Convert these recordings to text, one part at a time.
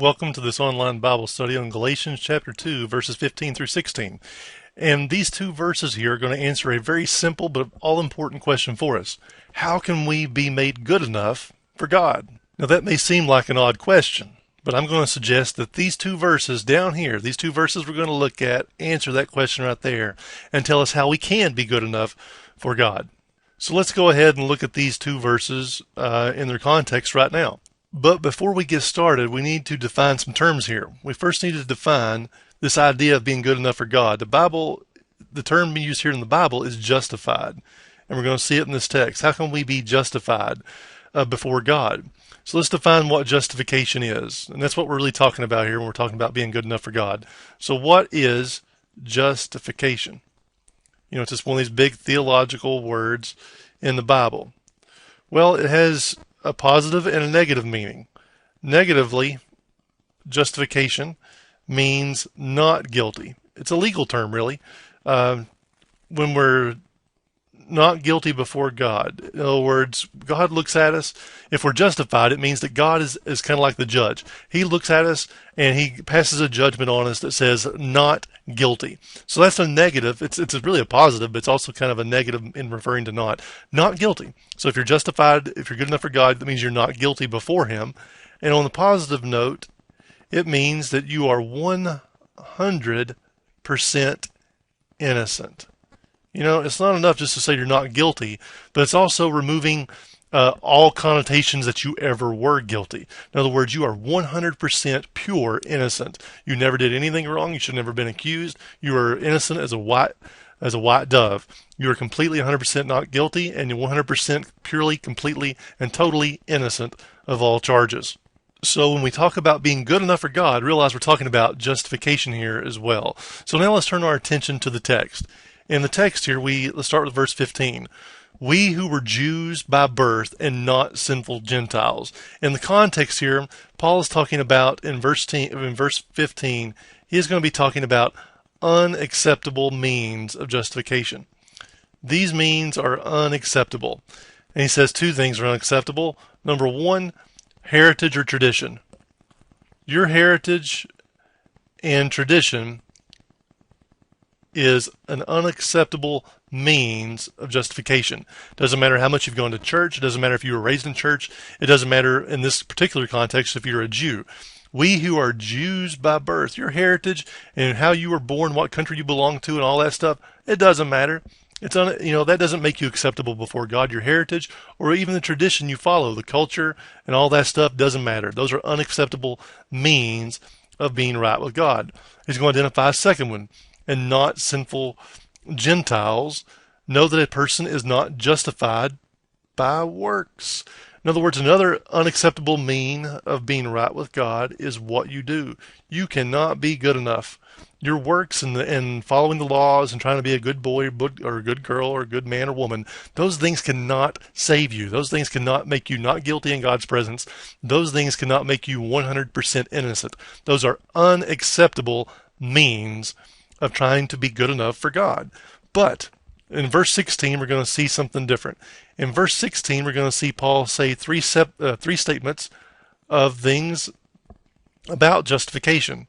Welcome to this online Bible study on Galatians chapter 2, verses 15 through 16. And these two verses here are going to answer a very simple but all-important question for us. How can we be made good enough for God? Now that may seem like an odd question, but I'm going to suggest that these two verses down here, these two verses we're going to look at, answer that question right there and tell us how we can be good enough for God. So let's go ahead and look at these two verses in their context right now. But before we get started, we need to define some terms here. We first need to define this idea of being good enough for God. The term used here in the Bible is justified. And we're going to see it in this text. How can we be justified before God? So let's define what justification is. And that's what we're really talking about here when we're talking about being good enough for God. So what is justification? You know, it's just one of these big theological words in the Bible. Well, it has a positive and a negative meaning. Negatively, justification means not guilty. It's a legal term, really. When we're not guilty before God. In other words, God looks at us. If we're justified, it means that God is kind of like the judge. He looks at us and he passes a judgment on us that says not guilty. So that's a negative. It's really a positive, but it's also kind of a negative in referring to not guilty. So if you're justified, if you're good enough for God, that means you're not guilty before him. And on the positive note, it means that you are 100% innocent. You know, it's not enough just to say you're not guilty, but it's also removing all connotations that you ever were guilty. In other words, you are 100% pure innocent. You never did anything wrong. You should have never been accused. You are innocent as a white dove. You are completely 100% not guilty, and you're 100% purely, completely, and totally innocent of all charges. So when we talk about being good enough for God, realize we're talking about justification here as well. So now let's turn our attention to the text. In the text here, let's start with verse 15. We who were Jews by birth and not sinful Gentiles. In the context here, Paul is talking about, in verse 15, he is going to be talking about unacceptable means of justification. These means are unacceptable. And he says two things are unacceptable. Number one, heritage or tradition. Your heritage and tradition is an unacceptable means of justification. Doesn't matter how much you've gone to church. It doesn't matter if you were raised in church. It doesn't matter in this particular context if you're a Jew. We who are Jews by birth, your heritage and how you were born, what country you belong to, and all that stuff, it doesn't matter. That doesn't make you acceptable before God. Your heritage or even the tradition you follow, the culture and all that stuff doesn't matter. Those are unacceptable means of being right with God. He's going to identify a second one. And not sinful Gentiles. Know that a person is not justified by works. In other words, another unacceptable mean of being right with God is what you do. You cannot be good enough. Your works and following the laws and trying to be a good boy or a good girl or a good man or woman, those things cannot save you. Those things cannot make you not guilty in God's presence. Those things cannot make you 100% innocent. Those are unacceptable means of trying to be good enough for God. But in verse 16, we're going to see something different. In verse 16, we're going to see Paul say three statements of things about justification.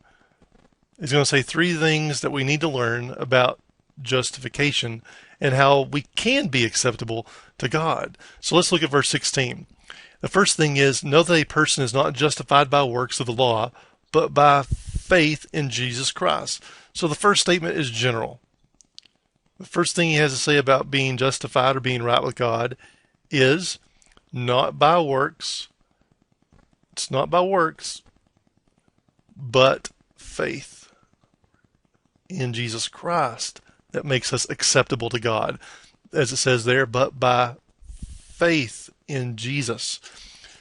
He's going to say three things that we need to learn about justification and how we can be acceptable to God. So let's look at verse 16. The first thing is, know that a person is not justified by works of the law, but by faith in Jesus Christ. So the first statement is general. The first thing he has to say about being justified or being right with God is not by works. It's not by works, but faith in Jesus Christ that makes us acceptable to God. As it says there, but by faith in Jesus.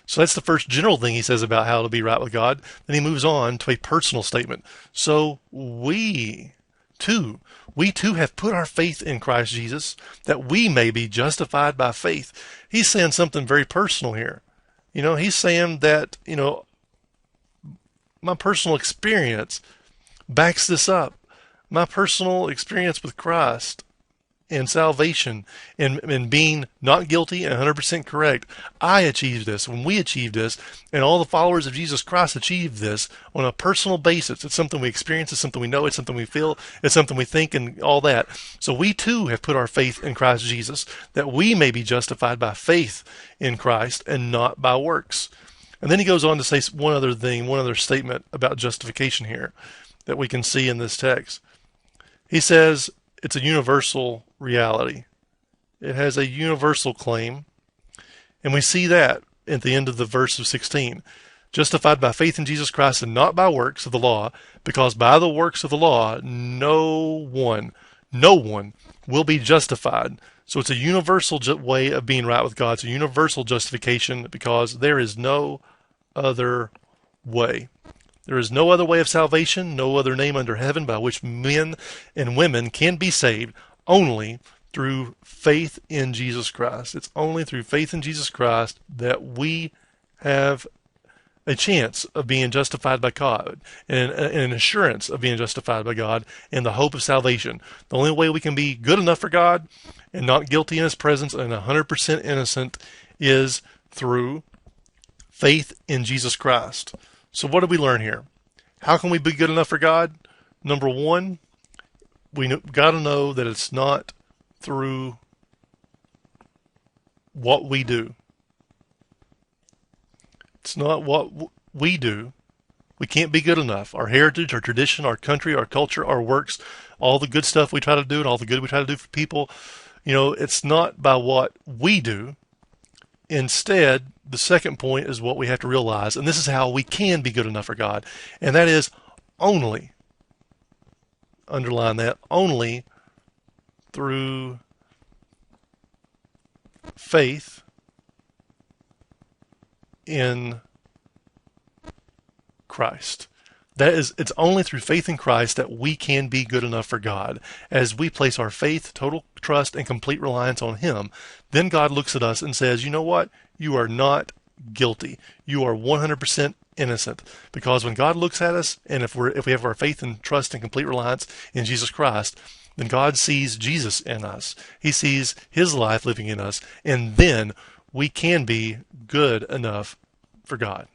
So that's the first general thing he says about how to be right with God. Then he moves on to a personal statement. So we too have put our faith in Christ Jesus that we may be justified by faith. He's saying something very personal here. He's saying that, my personal experience backs this up. My personal experience with Christ and salvation and being not guilty and 100% correct. I achieved this. When we achieved this, and all the followers of Jesus Christ achieved this on a personal basis. It's something we experience. It's something we know. It's something we feel. It's something we think and all that. So we too have put our faith in Christ Jesus, that we may be justified by faith in Christ and not by works. And then he goes on to say one other thing, one other statement about justification here that we can see in this text. He says it's a universal reality. It has a universal claim. And we see that at the end of the verse of 16. Justified by faith in Jesus Christ and not by works of the law, because by the works of the law, no one will be justified. So it's a universal way of being right with God. It's a universal justification because there is no other way. There is no other way of salvation, no other name under heaven by which men and women can be saved, only through faith in Jesus Christ. It's only through faith in Jesus Christ that we have a chance of being justified by God and an assurance of being justified by God and the hope of salvation. The only way we can be good enough for God and not guilty in His presence and 100% innocent is through faith in Jesus Christ. So what do we learn here? How can we be good enough for God? Number one, we got to know that it's not through what we do. It's not what we do. We can't be good enough. Our heritage, our tradition, our country, our culture, our works, all the good stuff we try to do and all the good we try to do for people, it's not by what we do. Instead, the second point is what we have to realize, and this is how we can be good enough for God, and that is only, underline that, only through faith in Christ. It's only through faith in Christ that we can be good enough for God. As we place our faith, total trust, and complete reliance on Him, then God looks at us and says, you know what? You are not guilty. You are 100% innocent. Because when God looks at us, and if we have our faith and trust and complete reliance in Jesus Christ, then God sees Jesus in us. He sees His life living in us, and then we can be good enough for God.